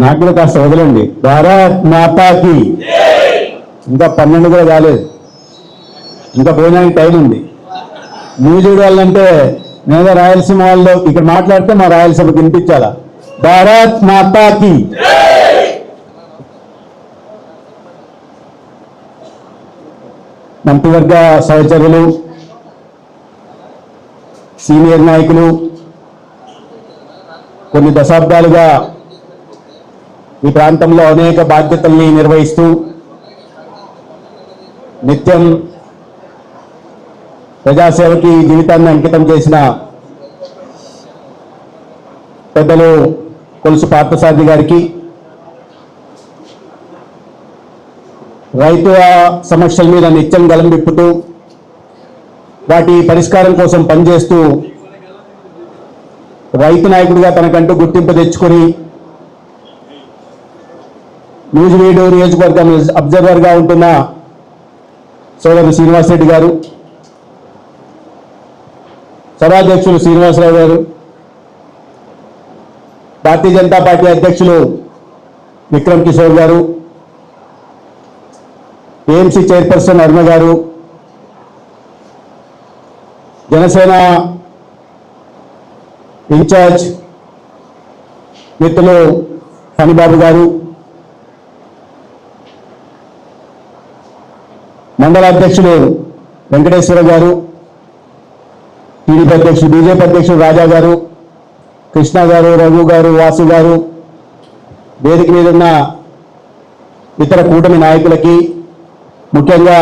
నాకు కూడా కాస్త వదలండి. భారత్ మాతాకి ఇంకా 12 కూడా కాలేదు, ఇంకా పోయినానికి టైం ఉంది. న్యూస్ చూడాలంటే నేను రాయలసీమ వాళ్ళు ఇక్కడ మాట్లాడితే మా రాయలసీమకి వినిపించాలా? భారత్ మాతాకి. మంత్రివర్గ సహచరులు, సీనియర్ నాయకులు, కొన్ని దశాబ్దాలుగా ఈ ప్రాంతంలో అనేక బాధ్యతల్ని నిర్వహిస్తూ నిత్యం ప్రజాసేవకి జీవితాన్ని అంకితం చేసిన పెద్దలు కొలుసు పార్థసారథి గారికి, రైతు సమస్యల మీద నిత్యం గలం విప్పుతూ వాటి పరిష్కారం కోసం పనిచేస్తూ రైతు నాయకుడిగా తనకంటూ గుర్తింపు తెచ్చుకొని నూజివీడు నియోజకవర్గం అబ్జర్వర్గా ఉంటున్న సోదరుడు శ్రీనివాసరెడ్డి గారు, సభాధ్యక్షులు శ్రీనివాసరావు గారు, భారతీయ జనతా పార్టీ అధ్యక్షులు విక్రమ్ కిషోర్ గారు, ఏఎంసీ చైర్పర్సన్ అరుణ గారు, జనసేన ఇన్ఛార్జ్ మిత్రులు ఫణిబాబు గారు, మండల అధ్యక్షులు వెంకటేశ్వర గారు, టీడీపీ అధ్యక్షులు బీజేపీ అధ్యక్షులు రాజా గారు, కృష్ణ గారు, రఘు గారు, వాసు గారు, వేదిక మీద ఉన్న ఇతర కూటమి నాయకులకి, ముఖ్యంగా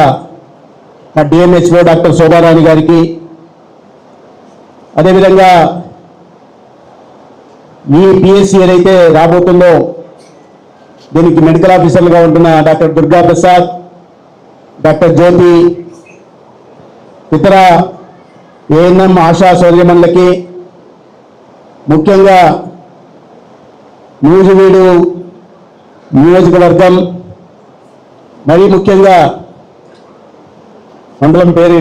మా డిఎంహెచ్ఓ డాక్టర్ శోభారాణి గారికి, అదేవిధంగా ఈ పిఎస్సి ఏదైతే రాబోతుందో దీనికి మెడికల్ ఆఫీసర్లుగా ఉంటున్న డాక్టర్ దుర్గా ప్రసాద్, డాక్టర్ జ్యోతి, ఇతర ఏఎన్ఎం ఆశా సౌర్యమన్లకి, ముఖ్యంగా నూజివీడు నియోజకవర్గం, మరీ ముఖ్యంగా మండలం పేరు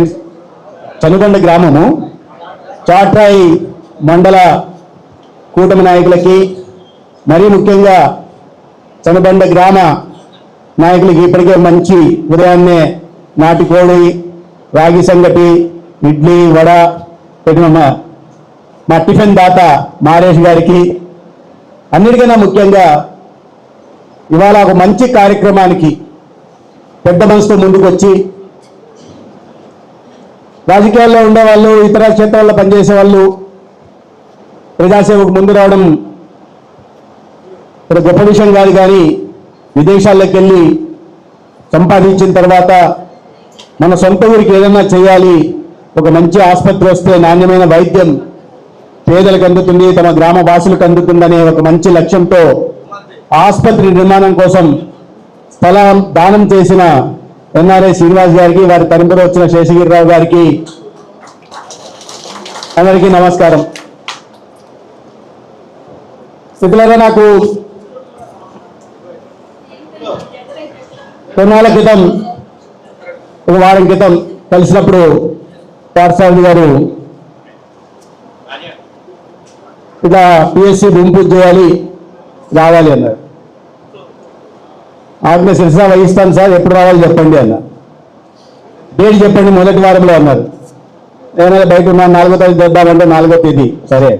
చనుగొండ గ్రామము, చాట్రాయి మండల కూటమి నాయకులకి, మరీ ముఖ్యంగా చనుగొండ గ్రామ నాయకులకి ఇప్పటికే మంచి ఉదయాన్నే నాటికోడి, రాగి సంగటి, ఇడ్లీ, వడ పెట్టిన మా టిఫిన్ దాత మారేష్ గారికి, అన్నిటికన్నా ముఖ్యంగా ఇవాళ ఒక మంచి కార్యక్రమానికి పెద్ద మనసుతో ముందుకు వచ్చి రాజకీయాల్లో ఉండేవాళ్ళు, ఇతర క్షేత్రాల్లో పనిచేసే వాళ్ళు ప్రజాసేవకు ముందు రావడం ఒక గొప్ప విషయం కాదు. కానీ విదేశాల్లోకి వెళ్ళి సంపాదించిన తర్వాత మన సొంత ఊరికి ఏదైనా చేయాలి, ఒక మంచి ఆసుపత్రి వస్తే నాణ్యమైన వైద్యం పేదలకు అందుతుంది, తమ గ్రామ వాసులకు అందుతుందనే ఒక మంచి లక్ష్యంతో ఆసుపత్రి నిర్మాణం కోసం స్థలం దానం చేసిన ఎన్ఆర్ఐ శ్రీనివాస్ గారికి, వారి తరపున వచ్చిన శేషగిరిరావు గారికి అందరికీ నమస్కారం. మిత్రులారా, నాకు కొన్నాళ్ళ క్రితం, ఒక వారం క్రితం కలిసినప్పుడు పార్థసారథి గారు ఇట్లా పిఎస్సి భూమి పూజ చేయాలి, రావాలి అన్నారు. ఆజ్ఞ శిరసా వహిస్తాను సార్, ఎప్పుడు రావాలి చెప్పండి అన్న. డేట్ చెప్పండి, మొదటి వారంలో అన్నారు. ఏమైనా బయట ఉన్నాను, 4వ తేదీ చేద్దామంటే 4వ తేదీ సరే.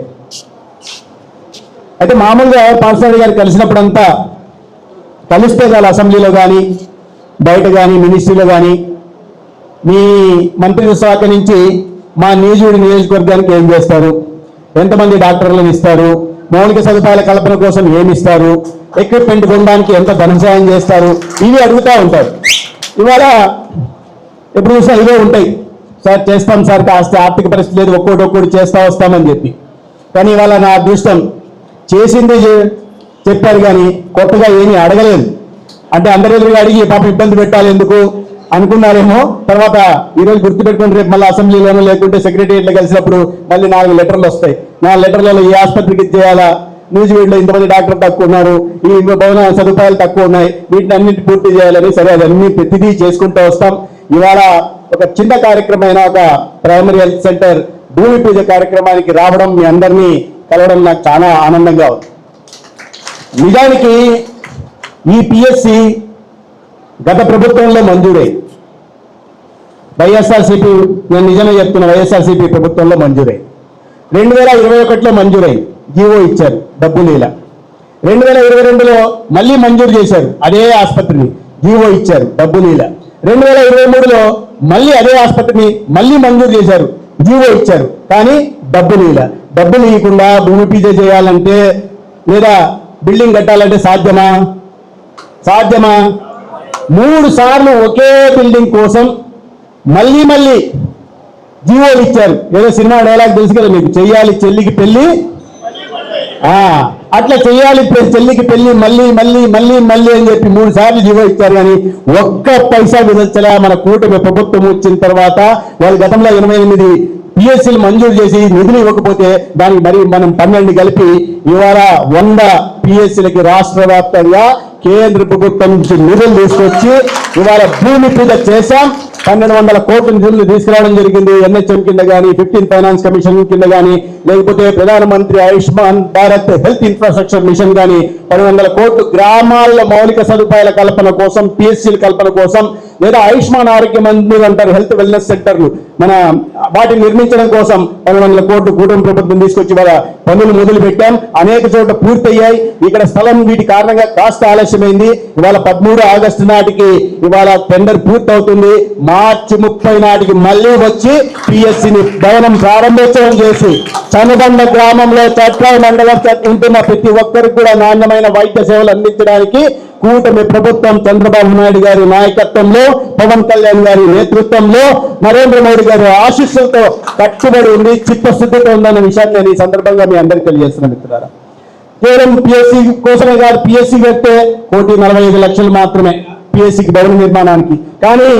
అయితే మామూలుగా పార్థసారథి గారు కలిసినప్పుడంతా కలిస్తే కాదు, అసెంబ్లీలో కానీ బయట కానీ మినిస్ట్రీలో కానీ మీ మంత్రిత్వ శాఖ నుంచి మా నూజివీడు నియోజకవర్గానికి ఏం చేస్తారు, ఎంతమంది డాక్టర్లను ఇస్తారు, మౌలిక సదుపాయాల కల్పన కోసం ఏమి ఇస్తారు, ఎక్విప్మెంట్ కొనడానికి ఎంత ధన సహాయం చేస్తారు, ఇవి అడుగుతూ ఉంటారు. ఇవాళ ఎప్పుడు చూసినా ఇవే ఉంటాయి. సార్ చేస్తాం సార్, కాస్త ఆర్థిక పరిస్థితి లేదు, ఒక్కోటి చేస్తా వస్తామని చెప్పి. కానీ ఇవాళ నా అదృష్టం, చేసింది చెప్పారు కానీ కొత్తగా ఏమీ అడగలేదు. అంటే అందరి ఎదురుగా అడిగి పాప ఇబ్బంది పెట్టాలి ఎందుకు అనుకున్నారేమో. తర్వాత ఈరోజు గుర్తుపెట్టుకుని రేపు మళ్ళీ అసెంబ్లీలోనూ లేకుంటే సెక్రటరియట్లో కలిసినప్పుడు మళ్ళీ 4 లెటర్లు వస్తాయి. 4 లెటర్లలో ఈ ఆసుపత్రికి చేయాలా, నూజివీడులో ఇంతమంది డాక్టర్లు తక్కువ ఉన్నారు, ఈ భవన సదుపాయాలు తక్కువ ఉన్నాయి, వీటిని అన్నింటి పూర్తి చేయాలని. సరే, అవన్నీ ప్రతిదీ చేసుకుంటూ వస్తాం. ఇవాళ ఒక చిన్న కార్యక్రమమైన ఒక ప్రైమరీ హెల్త్ సెంటర్ భూమి పూజ కార్యక్రమానికి రావడం, మీ అందరినీ కలవడం నాకు చాలా ఆనందంగా ఉంది. నిజానికి ఈ పిఎస్సి గత ప్రభుత్వంలో మంజూరై, వైఎస్ఆర్సీపీ, నేను నిజమే చెప్తున్నా, వైఎస్ఆర్సీపీ ప్రభుత్వంలో మంజూరై 2021లో మంజూరై, జీవో ఇచ్చారు, డబ్బులు ఇలా 2022లో మళ్ళీ మంజూరు చేశారు అదే ఆసుపత్రిని, జీవో ఇచ్చారు, డబ్బులు ఇలా 2023లో మళ్ళీ అదే ఆసుపత్రిని మళ్ళీ మంజూరు చేశారు, జీవో ఇచ్చారు, కానీ డబ్బులు ఇలా. డబ్బులు ఇవ్వకుండా భూమి పూజ చేయాలంటే లేదా బిల్డింగ్ కట్టాలంటే సాధ్యమా? 3 సార్లు ఒకే బిల్డింగ్ కోసం మళ్ళీ జీవోలు ఇచ్చారు. ఏదో సినిమా డైలాగ్ తెలుసు కదా మీకు, చెయ్యాలి చెల్లికి పెళ్లి, అట్లా చెయ్యాలి చెల్లికి పెళ్లి మళ్ళీ అని చెప్పి 3 సార్లు జీవో ఇచ్చారు. కానీ ఒక్క పైసా విధించలే. మన కూటమి ప్రభుత్వం వచ్చిన తర్వాత వాళ్ళు గతంలో 88 పిఎస్సీలు మంజూరు చేసి నిధులు ఇవ్వకపోతే దానికి మరి మనం 12 కలిపి ఇవాళ 100 పిఎస్సీలకి రాష్ట్ర వ్యాప్తంగా కేంద్ర ప్రభుత్వం నుంచి నిధులు తీసుకొచ్చి ఇవాళ భూమి పూజ చేశాం. 1200 కోట్ల నిధులు తీసుకురావడం జరిగింది. ఎన్హెచ్ఎం కింద కానీ, 15 ఫైనాన్స్ కమిషన్ కింద కానీ, లేకపోతే ప్రధానమంత్రి Ayushman Bharat health infrastructure machine కానీ 1200 కోట్లు గ్రామాల్లో మౌలిక సదుపాయాల కల్పన కోసం, పిఎస్సీల కల్పన కోసం, లేదా ఆయుష్మాన్ ఆరోగ్య మందిర్ అంటారు, హెల్త్ వెల్నెస్ సెంటర్లు, మన వాటిని నిర్మించడం కోసం 1200 కోట్లు కూటమి ప్రభుత్వం తీసుకొచ్చి ఇవాళ పనులు మొదలు పెట్టాం. అనేక చోట్ల పూర్తయ్యాయి. ఇక్కడ స్థలం వీటి కారణంగా కాస్త ఆలస్యమైంది. ఇవాళ 13 ఆగస్టు నాటికి ఇవాళ టెండర్ పూర్తవుతుంది. మార్చి 30 నాటికి మళ్ళీ వచ్చి పిఎస్సిని భవనం ప్రారంభోత్సవం చేసి చనబండ గ్రామంలో చట్టాల మండలం ఉంటున్న ప్రతి ఒక్కరికి కూడా నాణ్యమైన వైద్య సేవలు అందించడానికి కూటమి ప్రభుత్వం చంద్రబాబు నాయుడు గారి నాయకత్వంలో, పవన్ కళ్యాణ్ గారి నేతృత్వంలో, నరేంద్ర మోడీ గారి ఆశీస్సులతో కట్టుబడి ఉంది, చిత్తశుద్ధితో ఉందన్న విషయాన్ని నేను ఈ సందర్భంగా మీ అందరికీ తెలియజేస్తున్నాను మిత్రులారా. కేవలం పిఎస్సి కోసమే కాదు, పిఎస్సి కడితే 1,45,00,000 మాత్రమే పిఎస్సికి భవన నిర్మాణానికి. కానీ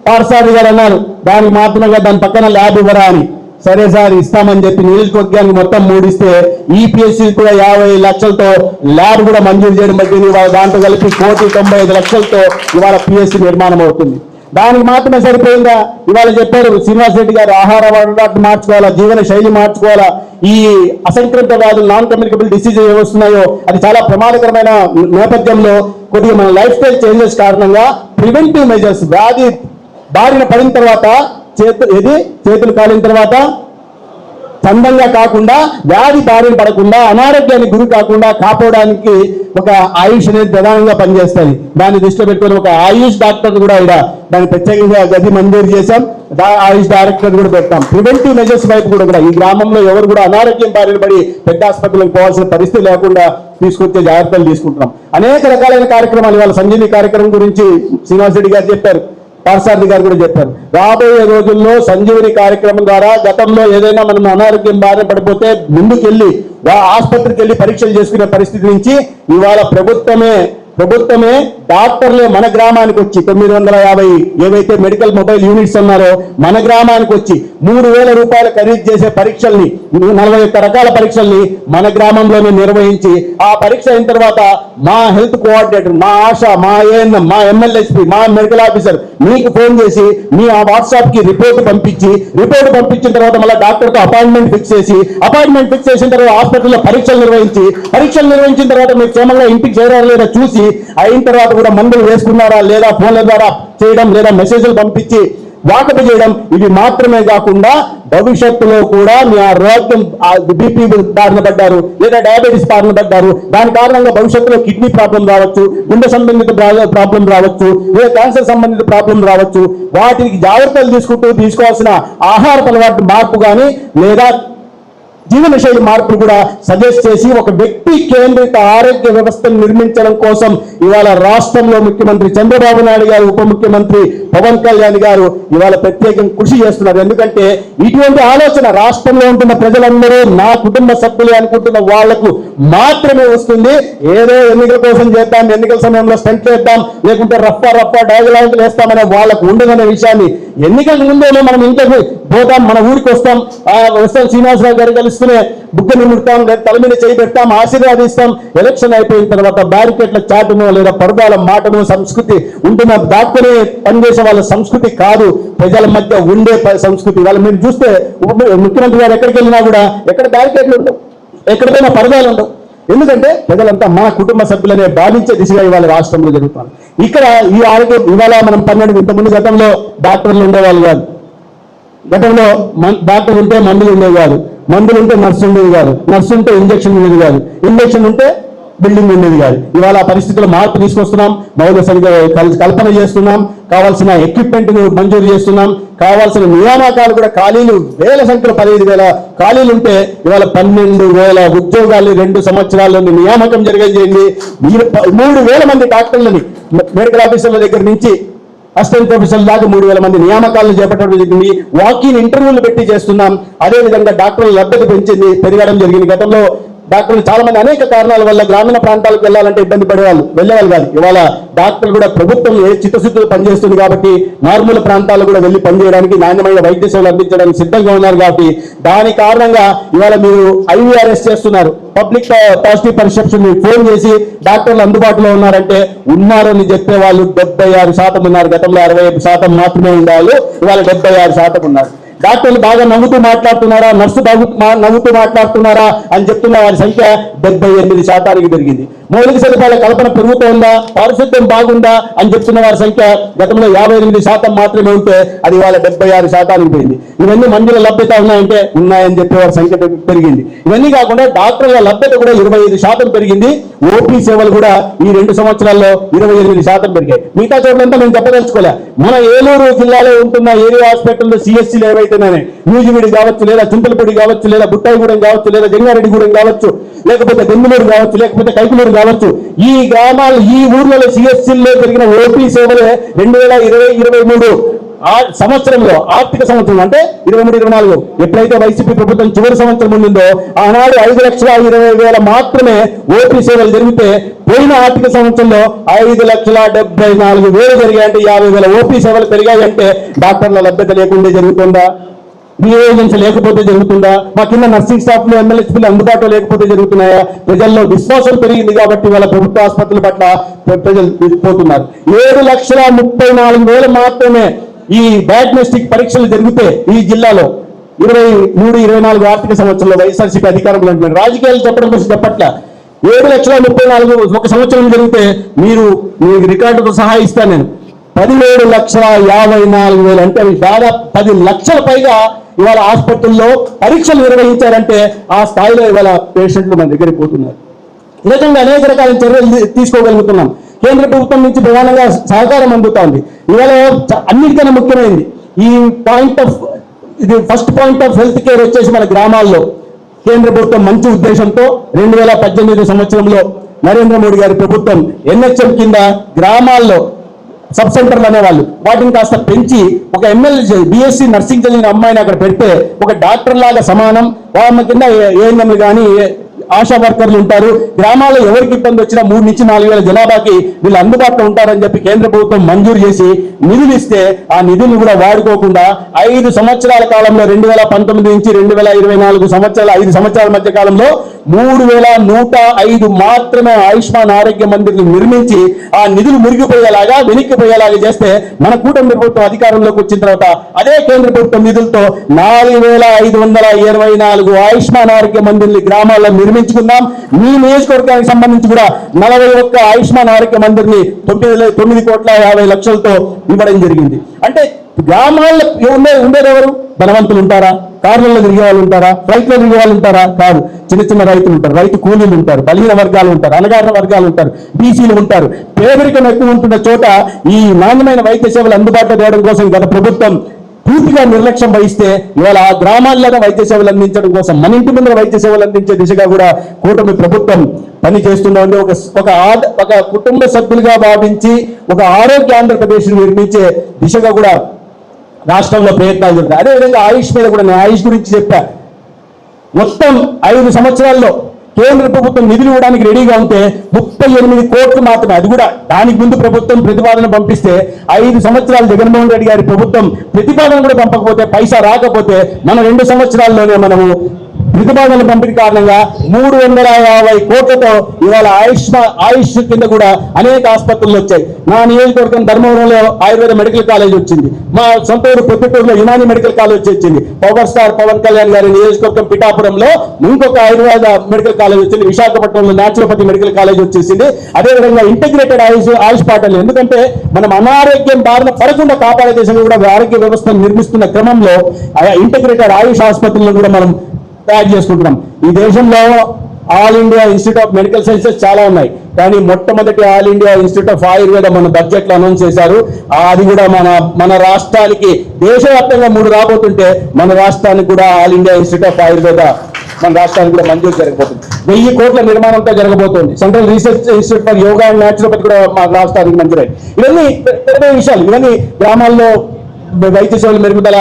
పార్సాది గారు అన్నారు దానికి మాత్రమే దాని పక్కన ల్యాబ్ ఇవ్వరా అని. సరే సార్ ఇస్తామని చెప్పి నియోజకవర్గానికి మొత్తం 3 ఇస్తే ఈ పిఎస్సి కూడా 50 లక్షలతో ల్యాబ్ కూడా మంజూరు చేయడం బట్టి ఇవాళ దాంట్లో కలిపి 1,95 లక్షలతో ఇవాళ పిఎస్సి నిర్మాణం అవుతుంది. దానికి మాత్రమే సరిపోయిందా? ఇవాళ చెప్పారు శ్రీనివాస్ రెడ్డి గారు, ఆహార అలవాట్లు మార్చుకోవాలా, జీవన శైలి మార్చుకోవాలా, ఈ అసంక్రమిత వ్యాధులు, నాన్ కమ్యూనికబుల్ డిసీజెస్ ఏవొస్తున్నాయో అది చాలా ప్రమాదకరమైన నేపథ్యంలో కొద్దిగా మన లైఫ్ స్టైల్ చేంజెస్ కారణంగా ప్రివెంటివ్ మెజర్స్, వ్యాధి బారిన పడిన తర్వాత చేతులు కాలిన తర్వాత చందంగా కాకుండా, వ్యాధి బారిన పడకుండా, అనారోగ్యానికి గురి కాకుండా కాపాడడానికి ఒక ఆయుష్ అనేది ప్రధానంగా పనిచేస్తుంది. దాన్ని దృష్టిలో పెట్టుకుని ఒక ఆయుష్ డాక్టర్ కూడా ఇక్కడ దాన్ని ప్రత్యేకంగా గది మంజూరు చేశాం. ఆయుష్ డైరెక్టర్ కూడా పెట్టాం. ప్రివెంటివ్ మెజర్స్ వైపు కూడా ఈ గ్రామంలో ఎవరు కూడా అనారోగ్యం బారిన పడి పెద్ద ఆసుపత్రులకు పోవాల్సిన పరిస్థితి లేకుండా తీసుకొచ్చే జాగ్రత్తలు తీసుకుంటున్నాం. అనేక రకాలైన కార్యక్రమాలు, ఇవాళ సంజీవని కార్యక్రమం గురించి శ్రీనివాస్ రెడ్డి గారు చెప్పారు, పార్సారథి గారు కూడా చెప్పారు. రాబోయే రోజుల్లో సంజీవని కార్యక్రమం ద్వారా గతంలో ఏదైనా మనం అనారోగ్యం బారిన పడిపోతే ముందుకెళ్ళి ఆసుపత్రికి వెళ్ళి పరీక్షలు చేసుకునే పరిస్థితి నుంచి ఇవాళ ప్రభుత్వమే డాక్టర్లే మన గ్రామానికి వచ్చి 950 ఏవైతే మెడికల్ మొబైల్ యూనిట్స్ ఉన్నారో మన గ్రామానికి వచ్చి 3,000 రూపాయలు ఖరీదు చేసే పరీక్షల్ని, 41 రకాల పరీక్షల్ని మన గ్రామంలోనే నిర్వహించి ఆ పరీక్ష అయిన తర్వాత మా హెల్త్ కోఆర్డినేటర్, మా ఆశా, మా ఏఎన్ఎం, మా ఎమ్మెల్యేస్పీ, మా మెడికల్ ఆఫీసర్ మీకు ఫోన్ చేసి మీ ఆ వాట్సాప్ కి రిపోర్ట్ పంపించిన తర్వాత మళ్ళీ డాక్టర్తో అపాయింట్మెంట్ ఫిక్స్ చేసిన తర్వాత హాస్పిటల్లో పరీక్షలు నిర్వహించిన తర్వాత మీరు క్షేమంగా ఇంటికి చేరారా లేదా చూసి అయిన తర్వాత కూడా మందులు వేసుకున్నారా లేదా ఫోన్ల ద్వారా చేయడం, లేదా మెసేజ్లు పంపించి వాకపు చేయడం. ఇవి మాత్రమే కాకుండా భవిష్యత్తులో కూడా మీ ఆరోగ్యం బీపీ బారిన పడ్డారు లేదా డయాబెటీస్ బారిన పడ్డారు, దాని కారణంగా భవిష్యత్తులో కిడ్నీ ప్రాబ్లం రావచ్చు, గుండె సంబంధిత ప్రాబ్లం రావచ్చు, లేదా క్యాన్సర్ సంబంధిత ప్రాబ్లం రావచ్చు. వాటికి జాగ్రత్తలు తీసుకోవాల్సిన ఆహార అలవాటు మార్పు కానీ లేదా జీవన శైలి మార్పులు కూడా సజెస్ట్ చేసి ఒక వ్యక్తి కేంద్రిత ఆరోగ్య వ్యవస్థను నిర్మించడం కోసం ఇవాళ రాష్ట్రంలో ముఖ్యమంత్రి చంద్రబాబు నాయుడు గారు, ఉప ముఖ్యమంత్రి పవన్ కళ్యాణ్ గారు ఇవాళ ప్రత్యేకంగా కృషి చేస్తున్నారు. ఎందుకంటే ఇటువంటి ఆలోచన రాష్ట్రంలో ఉంటున్న ప్రజలందరూ నా కుటుంబ సభ్యులు అనుకుంటున్న వాళ్లకు మాత్రమే వస్తుంది. ఏదో ఎన్నికల కోసం చేద్దాం, ఎన్నికల సమయంలో స్టంట్ చేద్దాం, లేకుంటే రఫా డైలాగులు వేస్తామనే వాళ్లకు ఉండదనే విషయాన్ని ఎన్నికల ముందేమో మనం ఇంటర్వ్యూ పోతాం, మన ఊరికి వస్తాం శ్రీనివాసరావు గారు కలుస్తూనే బుగ్గ నిముడతాం, లేదా తల మీద చేయి పెడతాం, ఆశీర్వాదిస్తాం. ఎలక్షన్ అయిపోయిన తర్వాత బ్యారికేట్ల చాటును లేదా పరదాల మాటను సంస్కృతి ఉంటున్న దాక్కునే పనిచేసే వాళ్ళ సంస్కృతి కాదు, ప్రజల మధ్య ఉండే సంస్కృతి. వాళ్ళు మీరు చూస్తే ముఖ్యమంత్రి గారు ఎక్కడికి వెళ్ళినా కూడా ఎక్కడ బ్యారికేట్లు ఉండవు, ఎక్కడికైనా పరదాలు ఉండవు. ఎందుకంటే ప్రజలంతా మన కుటుంబ సభ్యులనే భావించే దిశగా ఇవాళ రాష్ట్రంలో జరుగుతుంది. ఇక్కడ ఈ ఆరోగ్యం ఇవాళ మనం 12 ఇంతకుముందు గతంలో డాక్టర్లు ఉండేవాళ్ళు కాదు, గతంలో డాక్టర్ ఉంటే మందులు ఉండేవి కాదు, మందులు ఉంటే నర్సు ఉండేది కాదు, నర్సు ఉంటే ఇంజక్షన్ ఉండేది కాదు, ఇంజక్షన్ ఉంటే బిల్డింగ్ ఉండేది కాదు. ఇవాళ పరిస్థితుల్లో మార్పు తీసుకొస్తున్నాం, మౌలిక కల్పన చేస్తున్నాం, కావాల్సిన ఎక్విప్మెంట్ మంజూరు చేస్తున్నాం, కావాల్సిన నియామకాలు కూడా ఖాళీలు వేల సంఖ్యలో 15,000 ఖాళీలు ఉంటే ఇవాళ 12,000 ఉద్యోగాలు 2 సంవత్సరాల్లో నియామకం జరిగింది. 3,000 మంది డాక్టర్లని మెడికల్ ఆఫీసర్ల దగ్గర నుంచి అసిస్టెంట్ ప్రొఫెసర్ దాకా 3,000 మంది నియామకాలను చేపట్టడం జరిగింది. వాకిన్ ఇంటర్వ్యూలు పెట్టి చేస్తున్నాం. అదేవిధంగా డాక్టర్ల లభ్యత పెరగడం జరిగింది. గతంలో డాక్టర్లు చాలా మంది అనేక కారణాల వల్ల గ్రామీణ ప్రాంతాలకు వెళ్ళాలంటే ఇబ్బంది వెళ్ళేవాళ్ళు కాదు. ఇవాళ డాక్టర్లు కూడా ప్రభుత్వం చిత్తశుద్ధితో పనిచేస్తుంది కాబట్టి మారుమూల ప్రాంతాల్లో కూడా వెళ్ళి పనిచేయడానికి, నాణ్యమైన వైద్య సేవలు అందించడానికి సిద్ధంగా ఉన్నారు. కాబట్టి దాని కారణంగా ఇవాళ మీరు IVRS చేస్తున్నారు, పబ్లిక్ పాజిటివ్ పర్సెప్షన్. ఫోన్ చేసి డాక్టర్లు అందుబాటులో ఉన్నారంటే ఉన్నారని చెప్పే వాళ్ళు 76% ఉన్నారు. గతంలో 65% మాత్రమే ఉండాలి, ఇవాళ 76% ఉన్నారు. డాక్టర్లు బాగా నవ్వుతూ మాట్లాడుతున్నారా, నర్సు నవ్వుతూ మాట్లాడుతున్నారా అని చెప్తున్న వారి సంఖ్య 78% పెరిగింది. మౌలిక సదుపాయాల కల్పన పెరుగుతోందా, పారిశుద్ధ్యం బాగుందా అని చెప్తున్న వారి సంఖ్య గతంలో 58% మాత్రమే ఉంటే అది వాళ్ళ 76% పోయింది. ఇవన్నీ మందుల లభ్యత ఉన్నాయని చెప్పే వారి సంఖ్య పెరిగింది. ఇవన్నీ కాకుండా డాక్టర్ల లభ్యత కూడా 25% పెరిగింది. ఓపీ సేవలు కూడా ఈ 2 సంవత్సరాల్లో 28% పెరిగాయి. మిగతా చోట్లంతా మేము చెప్పదలుచుకోలే. మన ఏలూరు జిల్లాలో ఉంటున్న ఏరియా హాస్పిటల్లో CSCలు ఏవైతేనే న్యూజివీడి కావచ్చు, లేదా చుంతలపూడి కావచ్చు, లేదా బుట్టాయిగూడెం కావచ్చు, లేదా జంగారెడ్డిగూడెం కావచ్చు, లేకపోతే దెందులూరు కావచ్చు, లేకపోతే కైకులూరు కావచ్చు, ఈ గ్రామాలు ఈ ఊర్లలో CSCల్లో జరిగిన ఓపీ సేవలే 2020-23 సంవత్సరంలో, ఆర్థిక సంవత్సరం అంటే 23-24 ఎప్పుడైతే వైసీపీ ప్రభుత్వం చివరి సంవత్సరం ఉండిందో ఆనాడు 5,20,000 మాత్రమే ఓపీ సేవలు జరిగితే పోయిన ఆర్థిక సంవత్సరంలో 5,74,000 జరిగాయంటే 50,000 ఓపీ సేవలు పెరిగాయంటే డాక్టర్ల లభ్యత లేకుండా జరుగుతుందా? ఏజెన్సీ లేకపోతే జరుగుతుందా? మా కింద నర్సింగ్ స్టాఫ్ లో MLHPలు అందుబాటులో లేకపోతే జరుగుతున్నాయా? ప్రజల్లో విశ్వాసం పెరిగింది కాబట్టి వాళ్ళ ప్రభుత్వ ఆసుపత్రుల పట్ల ప్రజలు పోతున్నారు. 7,34,000 మాత్రమే ఈ డయాగ్నోస్టిక్ పరీక్షలు జరిగితే ఈ జిల్లాలో 23-24 ఆర్థిక సంవత్సరంలో వైఎస్ఆర్సీపీ అధికారంలో ఉంటున్నారు. రాజకీయాలు చెప్పడం కోసం చెప్పట్ల. 7,34,000 ఒక సంవత్సరం జరిగితే మీరు రికార్డుతో సహా ఇస్తాను నేను. 17,54,000 అంటే దాదాపు 10 లక్షల పైగా ఇవాళ ఆసుపత్రుల్లో పరీక్షలు నిర్వహించారంటే ఆ స్థాయిలో ఇవాళ పేషెంట్లు మన దగ్గరికి పోతున్నారు. ఈ రకంగా అనేక రకాల చర్యలు తీసుకోగలుగుతున్నాం. కేంద్ర ప్రభుత్వం నుంచి ప్రధానంగా సహకారం అందుతోంది. ఇవాళ అన్నిటికన్నా ముఖ్యమైనది ఇది first point of health care వచ్చేసి మన గ్రామాల్లో కేంద్ర ప్రభుత్వం మంచి ఉద్దేశంతో 2018 సంవత్సరంలో నరేంద్ర మోడీ గారి ప్రభుత్వం NHM కింద గ్రామాల్లో సబ్ సెంటర్లు అనేవాళ్ళు వాటిని కాస్త పెంచి ఒక MLG BSc నర్సింగ్ చదివిన అమ్మాయిని అక్కడ పెడితే ఒక డాక్టర్ లాగా సమానం. వాళ్ళ కింద ANMలు కానీ ఆశా వర్కర్లు ఉంటారు. గ్రామాల్లో ఎవరికి ఇబ్బంది వచ్చినా 3,000-4,000 జనాభాకి వీళ్ళు అందుబాటులో ఉంటారని చెప్పి కేంద్ర ప్రభుత్వం మంజూరు చేసి నిధులు ఇస్తే ఆ నిధులను కూడా వాడుకోకుండా 5 సంవత్సరాల కాలంలో 2019 నుంచి 2024 సంవత్సరాల 5 సంవత్సరాల మధ్య కాలంలో 3,105 మాత్రమే ఆయుష్మాన్ ఆరోగ్య మందిర్లు నిర్మించి ఆ నిధులు మురిగిపోయేలాగా వెనక్కిపోయేలాగా చేస్తే మన కూటమి ప్రభుత్వం అధికారంలోకి వచ్చిన తర్వాత అదే కేంద్ర ప్రభుత్వం నిధులతో 4,524 ఆయుష్మాన్ ఆరోగ్య మందిర్లు గ్రామాల్లో నిర్మించుకుందాం. మీ నియోజకవర్గానికి సంబంధించి కూడా 41 ఆయుష్మాన్ ఆరోగ్య మందిర్ని 9,50,00,000తో ఇవ్వడం జరిగింది. అంటే గ్రామాల్లో ఉండేది ఎవరు? ధనవంతులు ఉంటారా? కార్లలో తిరిగే వాళ్ళు ఉంటారా? ఫ్లైట్లో తిరిగే వాళ్ళు ఉంటారా? కాదు. చిన్న చిన్న రైతులు ఉంటారు, రైతు కూలీలు ఉంటారు, బలహీన వర్గాలు ఉంటారు, అణగారిన వర్గాలు ఉంటారు, బీసీలు ఉంటారు. పేదరికం ఎక్కువ ఉంటున్న చోట ఈ నాణ్యమైన వైద్య సేవలు అందుబాటులో తేవడం కోసం గత ప్రభుత్వం పూర్తిగా నిర్లక్ష్యం వహిస్తే ఇవాళ ఆ గ్రామాల్లోనే వైద్య సేవలు అందించడం కోసం మన ఇంటి ముందర వైద్య సేవలు అందించే దిశగా కూడా కూటమి ప్రభుత్వం పని చేస్తుండే ఒక కుటుంబ సభ్యులుగా భావించి ఒక ఆరోగ్య ఆంధ్రప్రదేశ్ నిర్మించే దిశగా కూడా రాష్ట్రంలో ప్రయత్నాలు జరుగుతాయి. అదేవిధంగా ఆయుష్ మీద కూడా నేను ఆయుష్ గురించి చెప్పా. మొత్తం 5 సంవత్సరాల్లో కేంద్ర ప్రభుత్వం నిధులు ఇవ్వడానికి రెడీగా ఉంటే 38 కోట్లు మాత్రమే. అది కూడా దానికి ముందు ప్రభుత్వం ప్రతిపాదన పంపిస్తే 5 సంవత్సరాలు జగన్మోహన్ రెడ్డి గారి ప్రభుత్వం ప్రతిపాదన కూడా పంపకపోతే పైసా రాకపోతే మన 2 సంవత్సరాల్లోనే మనము ప్రతిపాదనల పంపిణీ కారణంగా 350 కోట్లతో ఇవాళ ఆయుష్ కింద కూడా అనేక ఆసుపత్రులు వచ్చాయి. నా నియోజకవర్గం ధర్మవరంలో ఆయుర్వేద మెడికల్ కాలేజ్ వచ్చింది. మా సొంత ఊరు పొద్దుటూరులో యునాని మెడికల్ కాలేజ్ వచ్చింది. పవర్ స్టార్ పవన్ కళ్యాణ్ గారి నియోజకవర్గం పిఠాపురంలో ఇంకొక ఆయుర్వేద మెడికల్ కాలేజ్ వచ్చింది. విశాఖపట్నంలో న్యాచురోపతి మెడికల్ కాలేజ్ వచ్చేసింది. అదేవిధంగా ఇంటిగ్రేటెడ్ ఆయుష్ పాఠాలు, ఎందుకంటే మనం అనారోగ్యం బారిన పడకుండా కాపాడే దేశంలో కూడా ఆరోగ్య వ్యవస్థను నిర్మిస్తున్న క్రమంలో ఇంటిగ్రేటెడ్ ఆయుష్ ఆసుపత్రులను కూడా మనం తయారు చేసుకుంటున్నాం. ఈ దేశంలో all India institute of medical sciences చాలా ఉన్నాయి, కానీ మొట్టమొదటి all India institute of Ayurveda మన బడ్జెట్ లో అనౌన్స్ చేశారు. అది కూడా మన రాష్ట్రానికి దేశవ్యాప్తంగా 3 రాబోతుంటే మన రాష్ట్రానికి కూడా all India institute of Ayurveda మన రాష్ట్రానికి కూడా మంజూరు జరగబోతుంది. 1000 కోట్ల నిర్మాణంతో జరగబోతోంది. Central research institute for yoga and naturopathy కూడా మా రాష్ట్రానికి మంజూరై. ఇవన్నీ పెద్ద విషయాలు. ఇవన్నీ గ్రామాల్లో వైద్య సేవలు మెరుగుదల,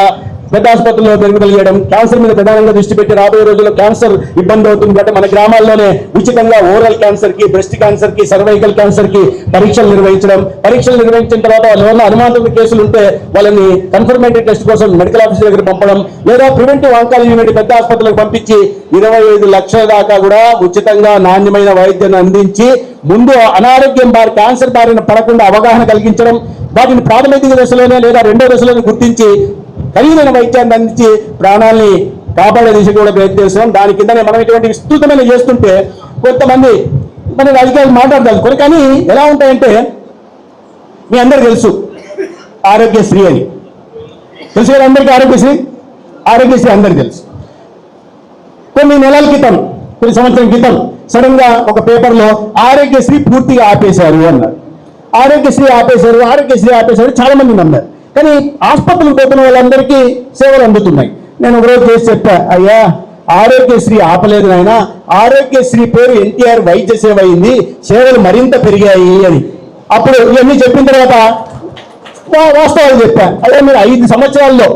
పెద్ద ఆసుపత్రుల్లో మెరుగుదల చేయడం, క్యాన్సర్ మీద ప్రధానంగా దృష్టి పెట్టి రాబోయే రోజుల్లో క్యాన్సర్ ఇబ్బంది అవుతుంది కాబట్టి మన గ్రామాల్లోనే ఉచితంగా ఓరల్ క్యాన్సర్ కి, బ్రెస్ట్ క్యాన్సర్ కి, సర్వైకల్ క్యాన్సర్ కి పరీక్షలు నిర్వహించిన తర్వాత వాళ్ళ వల్ల అనుమానిత కేసులు ఉంటే వాళ్ళని కన్ఫర్మేటరీ టెస్ట్ కోసం మెడికల్ ఆఫీసర్ దగ్గర పంపడం, లేదా ప్రివెంటివ్ ఆంకాలజీ యూనిట్ పెద్ద ఆసుపత్రులకు పంపించి 25 లక్షల దాకా కూడా ఉచితంగా నాణ్యమైన వైద్యాన్ని అందించి ముందు అనారోగ్యం క్యాన్సర్ బారిన పడకుండా అవగాహన కలిగించడం, వాటిని ప్రాథమిక దశలోనే లేదా 2వ దశలోనే గుర్తించి ఖరీదైన వైద్యాన్ని అందించి ప్రాణాలని కాపాడే దిశగా కూడా ప్రయత్నం చేస్తున్నాం. దాని కిందనే మనం ఇటువంటి విస్తృతమైన చేస్తుంటే కొంతమంది మన రాజకీయాలు మాట్లాడతారు. కానీ ఎలా ఉంటాయంటే, మీ అందరికీ తెలుసు ఆరోగ్యశ్రీ అని తెలుసు కదా అందరికీ. ఆరోగ్యశ్రీ అందరికీ తెలుసు. కొన్ని నెలల క్రితం, కొన్ని సంవత్సరం క్రితం సడన్ గా ఒక పేపర్లో ఆరోగ్యశ్రీ పూర్తిగా ఆపేశారు అన్నారు. ఆరోగ్యశ్రీ ఆపేశారు చాలా మంది నమ్మారు. కానీ ఆసుపత్రులకు పోతున్న వాళ్ళందరికీ సేవలు అందుతున్నాయి. నేను ఒకరోజు చేసి చెప్పా, అయ్యా ఆరోగ్యశ్రీ ఆపలేదు నాయన, ఆరోగ్యశ్రీ పేరు ఎన్టీఆర్ వైద్య సేవ అయింది, సేవలు మరింత పెరిగాయి అని. అప్పుడు ఇవన్నీ చెప్పిన తర్వాత వాస్తవాలు చెప్పా. అదే మీరు 5 సంవత్సరాల్లో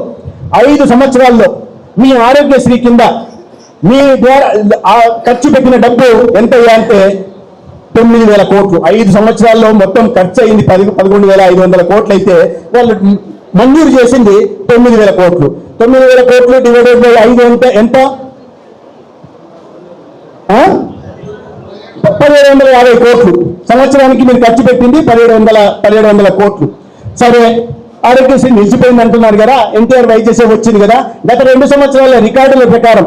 మీ ఆరోగ్యశ్రీ కింద మీ ద్వారా ఖర్చు పెట్టిన డబ్బు ఎంత అంటే 9,000 కోట్లు. 5 సంవత్సరాల్లో మొత్తం ఖర్చు అయింది 11,500 కోట్లు అయితే వాళ్ళు మంజూరు చేసింది 9,000 కోట్లు. 9,000 కోట్లు డివైడెడ్ బై 5 ఎంత? 1,750 కోట్లు. సంవత్సరానికి మీరు ఖర్చు పెట్టింది 1,700 కోట్లు. సరే, ఆరోగ్యశ్రీ నిలిచిపోయింది అంటున్నారు కదా, ఎన్టీఆర్ వైద్య సేవ వచ్చింది కదా. గత 2 సంవత్సరాల రికార్డుల ప్రకారం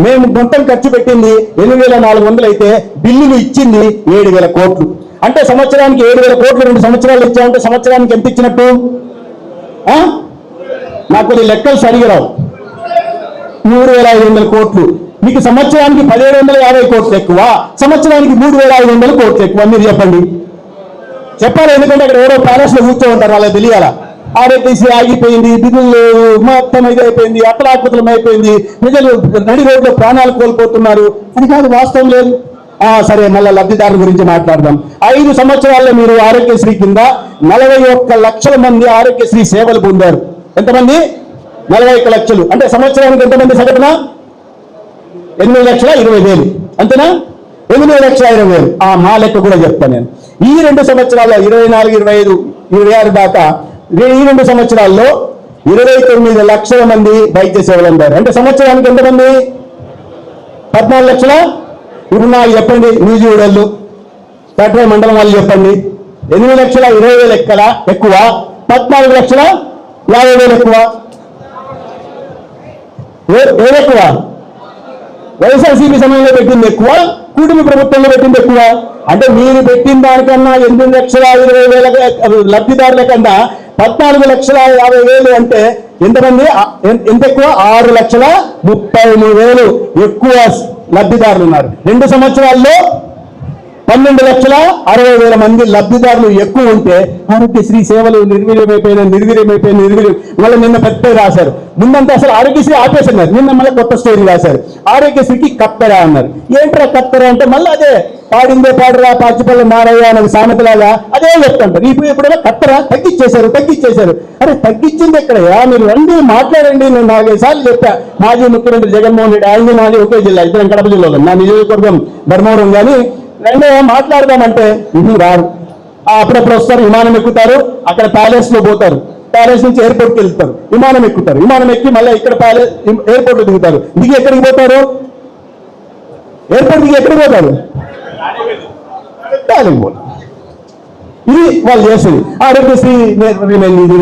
మేము మొత్తం ఖర్చు పెట్టింది 8,400 అయితే బిల్లులు ఇచ్చింది 7,000 కోట్లు. అంటే సంవత్సరానికి 7,000 కోట్లు 2 సంవత్సరాలు ఇచ్చామంటే సంవత్సరానికి ఎంత ఇచ్చినట్టు? నాకు కొన్ని లెక్కలు సరిగరావు. 3,500 కోట్లు. మీకు సంవత్సరానికి 1,750 కోట్లు ఎక్కువ, సంవత్సరానికి 3,500 కోట్లు ఎక్కువ. మీరు చెప్పండి. చెప్పాలి, ఎందుకంటే అక్కడ ఎవరో ప్యాలెస్ లో కూర్చో ఉంటారు, వాళ్ళకి తెలియాలా. ఆరోగ్యశ్రీ ఆగిపోయింది, బిల్లులు మొత్తం ఇదైపోయింది, అప్రాకృతం అయిపోయింది, ప్రజలు నడి రోడ్లో ప్రాణాలు కోల్పోతున్నారు అని కాదు, వాస్తవం లేదు. సరే, మళ్ళీ లబ్ధిదారుల గురించి మాట్లాడదాం. 5 సంవత్సరాల్లో మీరు ఆరోగ్యశ్రీ కింద 41 లక్షల మంది ఆరోగ్యశ్రీ సేవలు పొందారు. ఎంతమంది? 41 లక్షలు. అంటే సంవత్సరానికి ఎంతమంది సగటున? 8,20,000. అంతేనా? 8,20,000. మా లెక్క కూడా చెప్తాను నేను. ఈ 2 సంవత్సరాల్లో 24, 25, 26 దాకా ఈ 2 సంవత్సరాల్లో 29 లక్షల మంది వైద్య సేవలు అందారు. అంటే సంవత్సరానికి ఎంతమంది? 14 లక్షల. ఇప్పుడు నాకు చెప్పండి, న్యూజివీడళ్ళు కట్ర మండలం వాళ్ళు చెప్పండి. 8,20,000 ఎక్కువ, 14,50,000 ఎక్కువ. ఏది ఎక్కువ? వైఎస్ఆర్సీపీ సమయంలో పెట్టింది ఎక్కువ, కూటమి ప్రభుత్వంలో పెట్టింది ఎక్కువ. అంటే మీరు పెట్టిన దానికన్నా 8,20,000 లబ్ధిదారుల కన్నా 14,50,000 అంటే ఎంతమంది? ఎంత ఎక్కువ? 6,33,000 ఎక్కువ లబ్ధిదారులు ఉన్నారు. 2 సంవత్సరాల్లో 12,60,000 మంది లబ్ధిదారులు ఎక్కువ ఉంటే ఆరోగ్యశ్రీ సేవలు నిర్వీర్యమైపోయినాయి. మళ్ళీ నిన్న పెద్ద రాశారు. ముందంతా అసలు ఆరోగ్యశ్రీ ఆపేసన్నారు, నిన్న మళ్ళీ కొత్త స్టోరీ రాశారు. ఆరోగ్యశ్రీకి కత్తెరా అన్నారు. ఏంట్రా కత్తెరా అంటే మళ్ళీ అదే పాడిందే పాడరా పాచిపల్లి మారయ్య అనే సామెతలాగా అదే చెప్తుంటారు. ఇప్పుడేమో కత్తెరా తగ్గించేశారు. అరే తగ్గించింది ఎక్కడయ్యా? మీరు రండి మాట్లాడండి. నేను 4-5 సార్లు చెప్పా. మాజీ ముఖ్యమంత్రి జగన్మోహన్ రెడ్డి, ఆయన నాది ఒకే జిల్లా, ఇద్దరం కడప జిల్లాలో, నా నియోజకవర్గం ధర్మవరం. కానీ రెండో మాట్లాడదామంటే రారు. అప్పుడప్పుడు వస్తారు, విమానం ఎక్కుతారు, అక్కడ ప్యాలెస్ లో పోతారు, ప్యాలెస్ నుంచి ఎయిర్పోర్ట్కి వెళ్తారు, విమానం ఎక్కుతారు, విమానం ఎక్కి మళ్ళీ ఇక్కడ ఎయిర్పోర్ట్ లో దిగుతారు, దిగి ఎక్కడికి పోతారు? ఎయిర్పోర్ట్ దిగి ఎక్కడికి పోతాడు? డాలింగ్ పోతాడు. ఇది వాళ్ళు చేసేది. ఆరోగ్యశ్రీ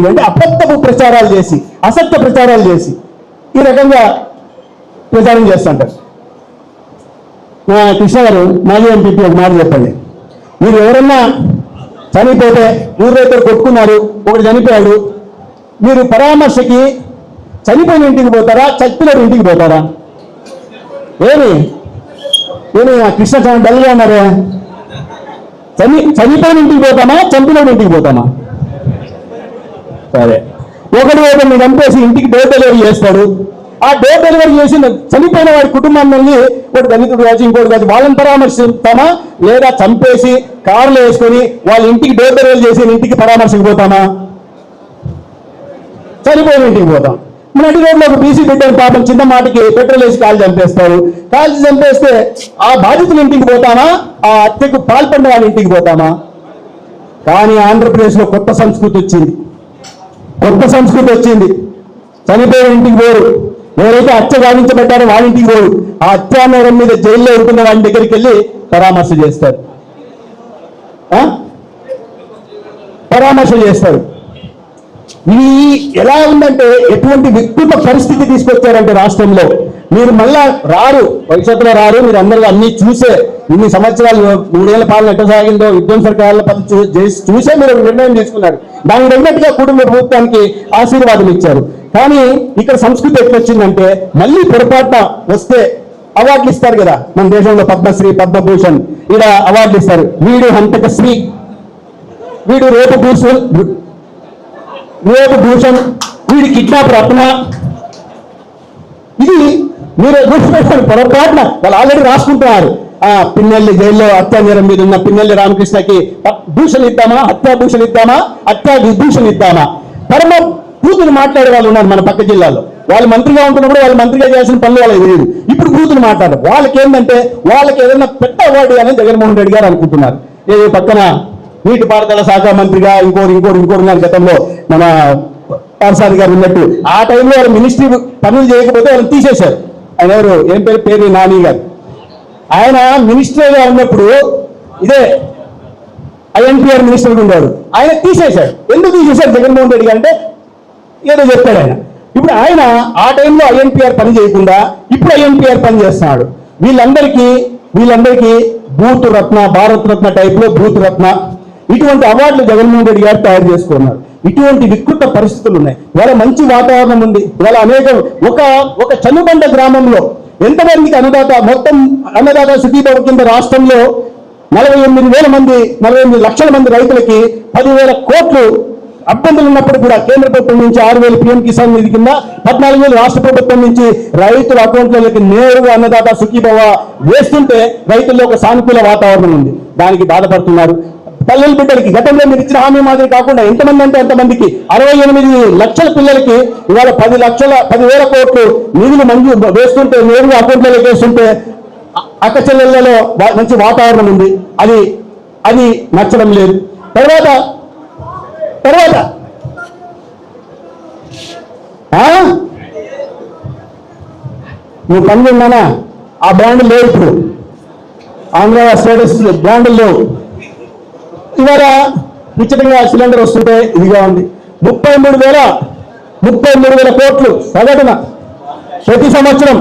అంటే అబద్ధపు ప్రచారాలు చేసి, అసత్య ప్రచారాలు చేసి ఈ రకంగా ప్రచారం చేస్తుంటారు. కృష్ణ గారు మాజీ ఎంపీ ఒక మాట చెప్పండి. మీరు ఎవరన్నా చనిపోతే ఊరు రైతులు కొట్టుకున్నారు, ఒకటి చనిపోయాడు, మీరు పరామర్శకి చనిపోయిన ఇంటికి పోతారా, చచ్చిపోయిన ఇంటికి పోతారా? ఏమి కృష్ణ చాలా డల్గా ఉన్నారే. చనిపోయిన ఇంటికి పోతామా, చంపిన ఇంటికి పోతామా? సరే, ఒకరిని చంపేసి ఇంటికి డోర్ డెలివరీ చేస్తాడు. ఆ డోర్ డెలివరీ చేసి చనిపోయిన వాడి కుటుంబాన్ని ఒకటి దళితుడు కాదు, ఇంకోటి కాదు, వాళ్ళని పరామర్శిస్తామా, లేదా చంపేసి కారులో వేసుకొని వాళ్ళ ఇంటికి డోర్ డెలివరీ చేసి ఇంటికి పరామర్శకు పోతామా? చనిపోయిన ఇంటికి పోతాం. మన అటు రోడ్లో ఒక బీసీ పెట్టారు, పాపం చిన్న మాటకి పెట్రోల్ వేసి కాలు చంపేస్తారు. కాల్చి చంపేస్తే ఆ బాధితుల ఇంటికి పోతామా, ఆ హత్యకు పాల్పడిన వాళ్ళ ఇంటికి పోతామా? కానీ ఆంధ్రప్రదేశ్లో కొత్త సంస్కృతి వచ్చింది. చనిపోయిన ఇంటికి పోరు, ఎవరైతే హత్య గావించబడ్డారో వాళ్ళ ఇంటికి పోరు, ఆ హత్యానేరం మీద జైల్లో ఉంటున్న వాళ్ళ దగ్గరికి వెళ్ళి పరామర్శ చేస్తారు. ఇది ఎలా ఉందంటే ఎటువంటి వికృత పరిస్థితి తీసుకొచ్చారంటే రాష్ట్రంలో. మీరు మళ్ళా రారు, భవిష్యత్తులో రారు. మీరు అందరూ అన్ని చూసే, ఇన్ని సంవత్సరాలు 3 ఏళ్ల పాలన ఎట్ట సాగిందో విధ్వంస కాల చూసే మీరు నిర్ణయం తీసుకున్నారు. దానికి తగినట్టుగా కుటుంబ ప్రభుత్వానికి ఆశీర్వాదం ఇచ్చారు. కానీ ఇక్కడ సంస్కృతి ఎట్లొచ్చిందంటే మళ్ళీ పొరపాటున వస్తే అవార్డులు ఇస్తారు కదా. మన దేశంలో పద్మశ్రీ, పద్మభూషణ్ ఇలా అవార్డులు ఇస్తారు. వీడు హంతక శ్రీ, వీడు రేపు భూషణ్, వీడి కిడ్నాప్ రత్న. ఇది మీరు గుర్తుపెట్టారు. పొరపాటున వాళ్ళు ఆల్రెడీ రాసుకుంటున్నారు. పిన్నెల్లి జైల్లో హత్యానేరం మీద ఉన్న పిన్నెల్లి రామకృష్ణకి భూషణ్ ఇద్దామా, హత్యాభూషణ్ ఇద్దామా, హత్యా విభూషణ్ ఇద్దామా? పరమ కూతురు మాట్లాడే వాళ్ళు ఉన్నారు మన పక్క జిల్లాలో. వాళ్ళు మంత్రిగా ఉంటున్నప్పుడు వాళ్ళు మంత్రిగా చేసిన పనులు వాళ్ళకి తెలియదు. ఇప్పుడు కూతురు మాట్లాడారు. వాళ్ళకి ఏంటంటే వాళ్ళకి ఏదైనా పెద్ద అవార్డు అని జగన్మోహన్ రెడ్డి గారు అనుకుంటున్నారు. పక్కన నీటిపారుదల శాఖ మంత్రిగా ఇంకోరు గతంలో మన పార్సాది గారు ఉన్నట్టు ఆ టైంలో వాళ్ళు మినిస్ట్రీ పనులు చేయకపోతే వాళ్ళని తీసేశారు. ఆయన ఎవరు, ఏం పేరు నాని గారు. ఆయన మినిస్టర్గా ఉన్నప్పుడు ఇదే ఐఎన్పిఆర్ మినిస్టర్గా ఉండేవాడు. ఆయన తీసేశాడు. ఎందుకు తీసేశారు జగన్మోహన్ రెడ్డి గారు అంటే ఏదో చెప్పాడు ఆయన. ఇప్పుడు ఆయన ఆ టైంలో ఐఎన్పిఆర్ పని చేయకుండా ఇప్పుడు ఐఎన్పిఆర్ పని చేస్తున్నాడు. వీళ్ళందరికీ భూత్ రత్న, భారత్ రత్న టైప్లో భూత్ రత్న ఇటువంటి అవార్డులు జగన్మోహన్ రెడ్డి గారు తయారు చేసుకున్నారు. ఇటువంటి వికృత పరిస్థితులు ఉన్నాయి. ఇవాళ మంచి వాతావరణం ఉంది. ఇవాళ ఒక చనుబండ గ్రామంలో ఎంతమందికి మొత్తం అన్నదాత సుఖీభవ కింద రాష్ట్రంలో 48 లక్షల మంది రైతులకి 10,000 కోట్లు అబ్బందులు ఉన్నప్పుడు కూడా కేంద్ర ప్రభుత్వం నుంచి 6,000 PM కిసాన్ నిధి కింద 14,000 రాష్ట్ర ప్రభుత్వం నుంచి రైతుల అకౌంట్లలోకి నేరుగా అన్నదాత సుఖీభవ వేస్తుంటే రైతుల్లో ఒక సానుకూల వాతావరణం ఉంది. దానికి బాధపడుతున్నారు. పల్లెల బిడ్డలకి గతంలో మీరు ఇచ్చిన హామీ మాదిరి కాకుండా ఎంతమంది అంటే అంతమందికి 68 లక్షల పిల్లలకి ఇవాళ 10,000 కోట్లు నిధులు మంజూరు వేస్తుంటే, నేరుగా అకౌంట్లలోకి వేస్తుంటే అక్క చెల్లెళ్లలో మంచి వాతావరణం ఉంది. అది నచ్చడం లేదు. తర్వాత నువ్వు పని ఉన్నానా? ఆ బ్రాండ్లు లేవు. ఇప్పుడు ఆంధ్ర స్టేటస్ బ్రాండ్లు లేవు. ఇవాళ నిశ్చితంగా సిలిండర్ వస్తుంటే ఇదిగా ఉంది. 33,000 కోట్లు సగటున ప్రతి సంవత్సరం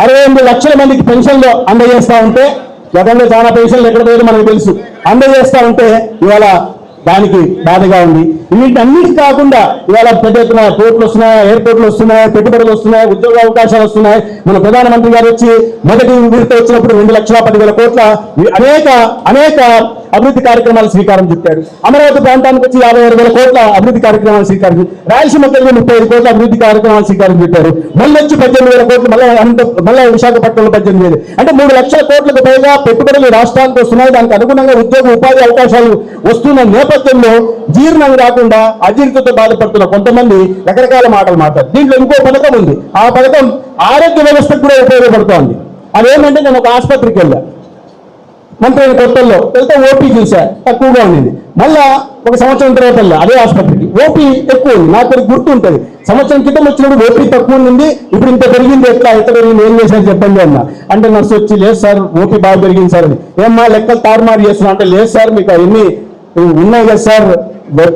68 లక్షల మందికి పెన్షన్లు అందజేస్తా ఉంటే, గతంలో చాలా పెన్షన్లు ఎక్కడ పోయారో మనకు తెలుసు, అందజేస్తా ఉంటే ఇవాళ దానికి బాధగా ఉంది. వీటన్నిటి కాకుండా ఇవాళ పెద్ద ఎత్తున పోర్టులు వస్తున్నాయి, ఎయిర్పోర్ట్లు వస్తున్నాయి, పెట్టుబడులు వస్తున్నాయి, ఉద్యోగ అవకాశాలు వస్తున్నాయి. మన ప్రధానమంత్రి గారు వచ్చి మొదటి విడత వచ్చినప్పుడు 2,10,000 కోట్ల అనేక అభివృద్ధి కార్యక్రమాలు శ్రీకారం చుట్టాడు. అమరావతి ప్రాంతానికి వచ్చి 56,000 కోట్ల అభివృద్ధి కార్యక్రమాలు శ్రీకారం, రాయలసీమకి 35 కోట్ల అభివృద్ధి కార్యక్రమాలు శ్రీకారం చుట్టారు. మళ్ళీ వచ్చి 18,000 కోట్లు, మళ్ళీ విశాఖపట్నంలో 18,000, అంటే 3 లక్షల కోట్లకు పైగా పెట్టుబడులు రాష్ట్రానికి వస్తున్నాయి. దానికి అనుగుణంగా ఉద్యోగ ఉపాధి అవకాశాలు వస్తున్న నేపథ్యంలో జీర్ణం రాకుండా అజీర్తితో బాధపడుతున్న కొంతమంది రకరకాల మాటలు మాట్లాడు. దీంట్లో ఇంకో పథకం ఉంది. ఆ పథకం ఆరోగ్య వ్యవస్థకు కూడా ఉపయోగపడుతోంది. అదేంటంటే నేను ఒక ఆసుపత్రికి వెళ్ళా. మంత్రి అయిన కొత్తల్లో వెళ్తే ఓపీ చూసా తక్కువగా ఉండింది. మళ్ళా ఒక సంవత్సరం తర్వాత అదే ఆసుపత్రికి ఓపీ ఎక్కువ ఉంది. నాకు అది గుర్తు ఉంటుంది. సంవత్సరం క్రితం వచ్చినప్పుడు ఓపీ తక్కువ ఉంది, ఇప్పుడు ఇంత పెరిగింది, ఎట్లా ఎంత పెరిగింది, ఏం చేశారు చెప్పండి అన్న. అంటే నర్సు వచ్చి లేదు సార్ ఓపీ బాగా పెరిగింది సార్ అని. ఏమ్మా లెక్కలు తారుమారు చేస్తున్నా అంటే లేదు సార్ మీకు అవన్నీ ఉన్నాయి కదా సార్,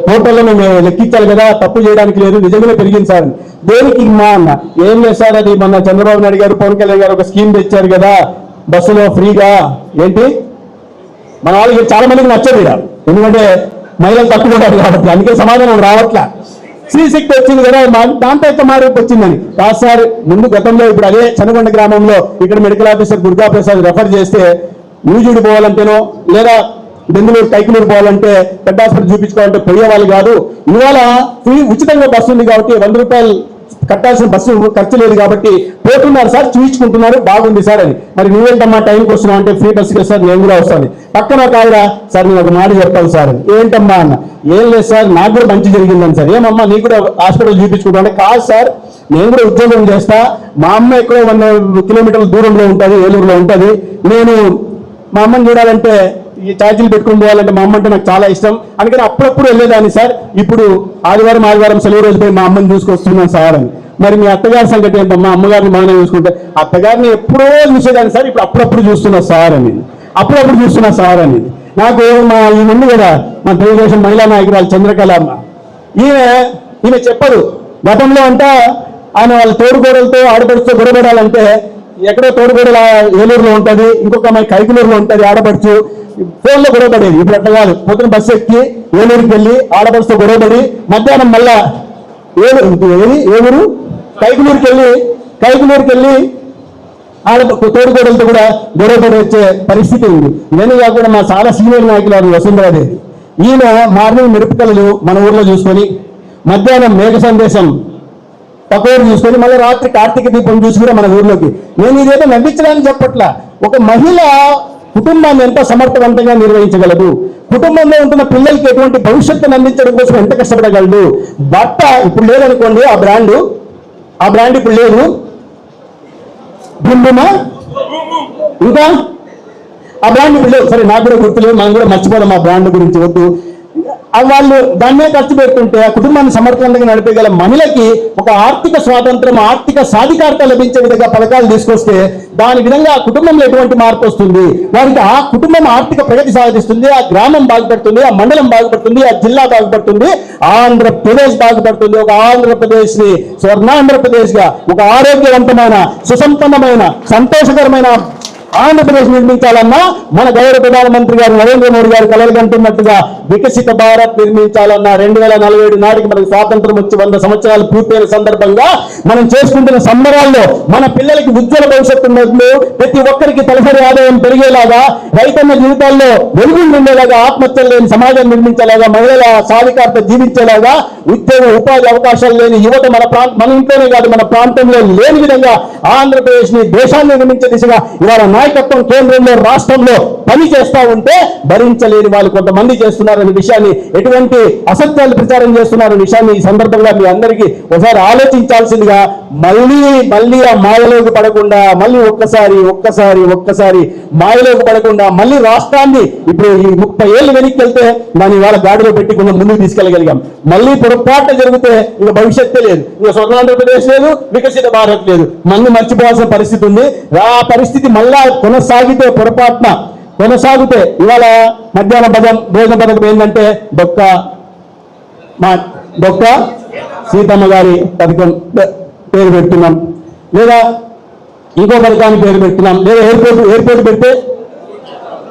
ఫోటోలో మేము లెక్కించాలి కదా, తప్పు చేయడానికి లేదు, నిజంగానే పెరిగింది సార్. దేనికి మా అన్న ఏం లేదు సార్, అది మన చంద్రబాబు నాయుడు గారు పవన్ కళ్యాణ్ గారు ఒక స్కీమ్ తెచ్చారు కదా బస్సులో ఫ్రీగా. ఏంటి మన వాళ్ళకి చాలా మందికి నచ్చదు ఇక్కడ, ఎందుకంటే మహిళలు తక్కువ ఉంటారు కాబట్టి, అందుకే సమాధానం రావట్లా. శ్రీశక్తి వచ్చింది కదా దాంతో ఎంత మార్పు వచ్చిందని. కాదు సార్ ముందు గతంలో ఇప్పుడు అదే చనగొండ గ్రామంలో ఇక్కడ medical officer Durga Prasad refer చేస్తే న్యూజుడి పోవాలంటేనో లేదా బెంగళూరు కైకులూరు పోవాలంటే పెద్ద హాస్పిటల్ చూపించుకోవాలంటే పోయేవాళ్ళు కాదు. ఇవాళ ఫ్రీ ఉచితంగా బస్సు ఉంది కాబట్టి 100 రూపాయలు కట్టాల్సిన బస్సు ఖర్చు లేదు కాబట్టి పోతున్నారు సార్, చూపించుకుంటున్నారు, బాగుంది సార్ అని. మరి నువ్వేంటమ్మా టైంకి వస్తున్నావు అంటే ఫ్రీ బస్సుకి సార్ నేను కూడా వస్తాను. పక్కన కాదురా సార్ నేను ఒక మాట చెప్తాను సార్ అని. ఏంటమ్మా అన్న ఏం లేదు సార్ నాకు కూడా మంచి జరిగిందని సార్. ఏమమ్మా నీకు కూడా హాస్పిటల్ చూపించుకుంటా అంటే కాదు సార్ నేను కూడా ఉద్యోగం చేస్తా, మా అమ్మ ఎక్కడో 100 కిలోమీటర్ల దూరంలో ఉంటుంది, ఏలూరులో ఉంటుంది, నేను మా అమ్మని చూడాలంటే ఈ ఛార్జీలు పెట్టుకుని పోవాలంటే మా అమ్మ అంటే నాకు చాలా ఇష్టం, అందుకని అప్పుడప్పుడు వెళ్ళేదాన్ని సార్. ఇప్పుడు ఆదివారం సెలవు రోజు పోయి మా అమ్మని చూసుకొస్తున్నాను సార్ అని. మరి మీ అత్తగారి సంగతి ఏంటమ్మా, అమ్మగారిని బాగానే చూసుకుంటే అత్తగారిని ఎప్పుడో చూసేదాన్ని సార్, ఇప్పుడు అప్పుడప్పుడు చూస్తున్నా సార్ అని, అప్పుడప్పుడు చూస్తున్నా సార్ అని. నాకు మా ఈ ముందు కదా మా తెలుగుదేశం మహిళా నాయకురాలు చంద్రకళ అమ్మ, ఈమె చెప్పదు. గతంలో అంతా ఆయన వాళ్ళ తోడుకోడలతో ఆడపడుచుతో గొడవడాలంటే ఎక్కడో తోడుకోడల ఏలూరులో ఉంటుంది, ఇంకొక అమ్మాయి కైకులూరులో ఉంటుంది ఆడపడుచు, ఫోన్లో గొడవపడేది. ఇప్పుడు అట్లా కాదు, పొద్దున బస్సు ఎక్కి ఏలూరుకి వెళ్ళి ఆడపడుచుతో గొడవపడి మధ్యాహ్నం మళ్ళా ఏలూరు కైకులూరుకి వెళ్ళి తోడుకోడలతో కూడా గొడవపడి వచ్చే పరిస్థితి ఉంది. నేను కాకుండా మా చాలా సీనియర్ నాయకులు వసుంధరాదేవి, ఈయన మార్నింగ్ మిరపకలు మన ఊర్లో చూసుకొని మధ్యాహ్నం మేఘ సందేశం పకోరు చూసుకొని మళ్ళీ రాత్రి కార్తీక దీపం చూసి కూడా మన ఊర్లోకి. నేను ఇదేదో నవ్వించడానికి చెప్పట్లా, ఒక మహిళ కుటుంబాన్ని ఎంత సమర్థవంతంగా నిర్వహించగలదు, కుటుంబంలో ఉంటున్న పిల్లలకి ఎటువంటి భవిష్యత్తును అందించడం కోసం ఎంత కష్టపడగలడు. భర్త ఇప్పుడు లేదనుకోండి, ఆ బ్రాండ్ ఇప్పుడు లేదు, బుంబుమా ఇంకా ఆ బ్రాండ్ ఇప్పుడు లేదు. సరే నాకు కూడా గుర్తులేదు, మనం కూడా మర్చిపోదాం ఆ బ్రాండ్ గురించి, వద్దు. వాళ్ళు దాన్నే ఖర్చు పెట్టుకుంటే ఆ కుటుంబాన్ని సమర్థవంతంగా నడిపేగల మహిళకి ఒక ఆర్థిక స్వాతంత్రం, ఆర్థిక సాధికారత లభించే విధంగా పథకాలు తీసుకొస్తే దాని విధంగా ఆ కుటుంబంలో ఎటువంటి మార్పు వస్తుంది, వారికి ఆ కుటుంబం ఆర్థిక ప్రగతి సాధిస్తుంది, ఆ గ్రామం బాగుపడుతుంది, ఆ మండలం బాగుపడుతుంది, ఆ జిల్లా బాగుపడుతుంది, ఆంధ్రప్రదేశ్ బాగుపడుతుంది. ఒక ఆంధ్రప్రదేశ్ ని స్వర్ణాంధ్రప్రదేశ్ గా ఒక ఆరోగ్యవంతమైన, సుసంపన్నమైన, సంతోషకరమైన ఆంధ్రప్రదేశ్ నిర్మించాలన్నా మన గౌరవ ప్రధానమంత్రి గారు నరేంద్ర మోడీ గారు కలలు కంటున్నట్టుగా వికసిత భారత్ నిర్మించాలన్నా 2047 నాటికి మనకు స్వాతంత్రం వచ్చి 100 సంవత్సరాలు పూర్తయిన సందర్భంగా మనం చేసుకుంటున్న సంబరాల్లో మన పిల్లలకి ఉజ్వల భవిష్యత్తు ఉన్నట్లు, ప్రతి ఒక్కరికి తలసరి ఆదాయం పెరిగేలాగా, రైతన్న జీవితాల్లో వెలుగులు ఉండేలాగా, ఆత్మహత్యలు లేని సమాజం నిర్మించేలాగా, మహిళల సాధికారత జీవించేలాగా, ఉద్యోగ ఉపాధి అవకాశాలు లేని యువత మన ఇంట్లోనే కాదు మన ప్రాంతంలో లేని విధంగా ఆంధ్రప్రదేశ్ ని దేశాన్ని నిర్మించే దిశగా ఇవాళ నాయకత్వం కేంద్రంలో రాష్ట్రంలో పని చేస్తా ఉంటే భరించలేని వాళ్ళు కొంతమంది చేస్తున్నారనే విషయాన్ని, ఎటువంటి అసత్యాలు ప్రచారం చేస్తున్నారనే విషయాన్ని ఈ సందర్భంగా మీ అందరికీ ఒకసారి ఆలోచించాల్సిందిగా, మళ్ళీ ఆ మాయలోకి పడకుండా, మళ్ళీ ఒక్కసారి మాయలోకి పడకుండా, మళ్ళీ రాష్ట్రాన్ని ఇప్పుడు ఈ 30 ఏళ్ళు వెనక్కి వెళ్తే దాన్ని ఇవాళ గాడిలో పెట్టి కొంచెం ముందుకు తీసుకెళ్ళగలిగాం. మళ్ళీ పొరపాటు జరిగితే ఇంకా భవిష్యత్తే లేదు, ఇంకా స్వర్ణాంధ్రప్రదేశ్ లేదు, వికసిత భారత్ లేదు, మళ్ళీ మర్చిపోవాల్సిన పరిస్థితి ఉంది. ఆ పరిస్థితి మళ్ళా కొనసాగితే ఇవాళ మధ్యాహ్న భోజన పథకం ఏంటంటే డొక్క సీతమ్మ గారి పథకం పేరు పెడుతున్నాం, లేదా ఇంకో పథకానికి పేరు పెడుతున్నాం, లేదా ఎయిర్పోర్ట్ పెడితే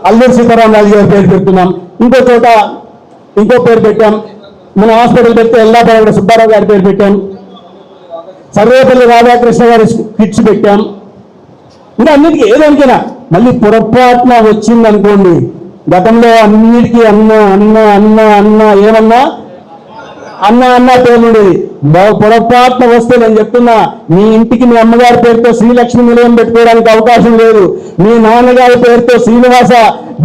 అల్లూరు సీతారామరాజు గారి పేరు పెడుతున్నాం, ఇంకో చోట ఇంకో పేరు పెట్టాం, మన హాస్పిటల్ పెడితే ఎల్లాపల్లి సుబ్బారావు గారి పేరు పెట్టాం, సర్వేపల్లి రాధాకృష్ణ గారి కిట్స్ పెట్టాం. ఇంకా అన్నిటికీ ఏదానికైనా మళ్ళీ పొరపాటున వచ్చిందనుకోండి, గతంలో అన్నిటికీ అన్న ఏమన్నా అన్న పేరు ఉండేది, పొరపాటున వస్తే నేను చెప్తున్నా, మీ ఇంటికి మీ అమ్మగారి పేరుతో శ్రీలక్ష్మి నిలయం పెట్టుకోవడానికి అవకాశం లేదు, మీ నాన్నగారి పేరుతో శ్రీనివాస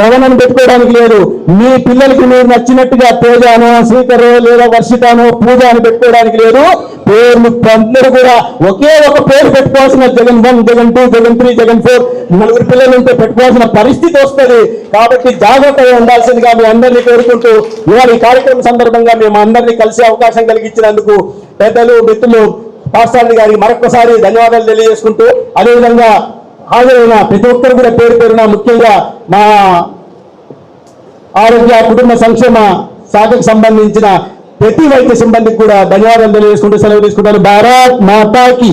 భవనం పెట్టుకోవడానికి లేదు, మీ పిల్లలకి మీరు నచ్చినట్టుగా తేజానో శ్రీకరో లేదా వర్షితానో పూజ అని పెట్టుకోవడానికి లేదు. పేర్లు అందరూ కూడా ఒకే ఒక పేరు పెట్టుకోవాల్సిన జగన్ 1, జగన్ 2, జగన్ 3, జగన్ 4 నలుగురు పిల్లలంటే పెట్టుకోవాల్సిన పరిస్థితి వస్తుంది. కాబట్టి జాగ్రత్తగా ఉండాల్సిందిగా మీ అందరినీ కోరుకుంటూ ఇవాళ ఈ కార్యక్రమం సందర్భంగా మేము అందరినీ కలిసే అవకాశం కలిగించినందుకు పెద్దలు మిత్రులు పాస్టర్ గారికి మరొకసారి ధన్యవాదాలు తెలియజేసుకుంటూ, అదేవిధంగా హాజరైన ప్రతి ఒక్కరు కూడా పేరు పేరున ముఖ్యంగా మా ఆరోగ్య కుటుంబ సంక్షేమ శాఖకు సంబంధించిన ప్రతి వైద్య సిబ్బందికి కూడా ధన్యవాదాలు తెలియజేసుకుంటూ సెలవు తీసుకుంటాను. భారత్ మాతాకి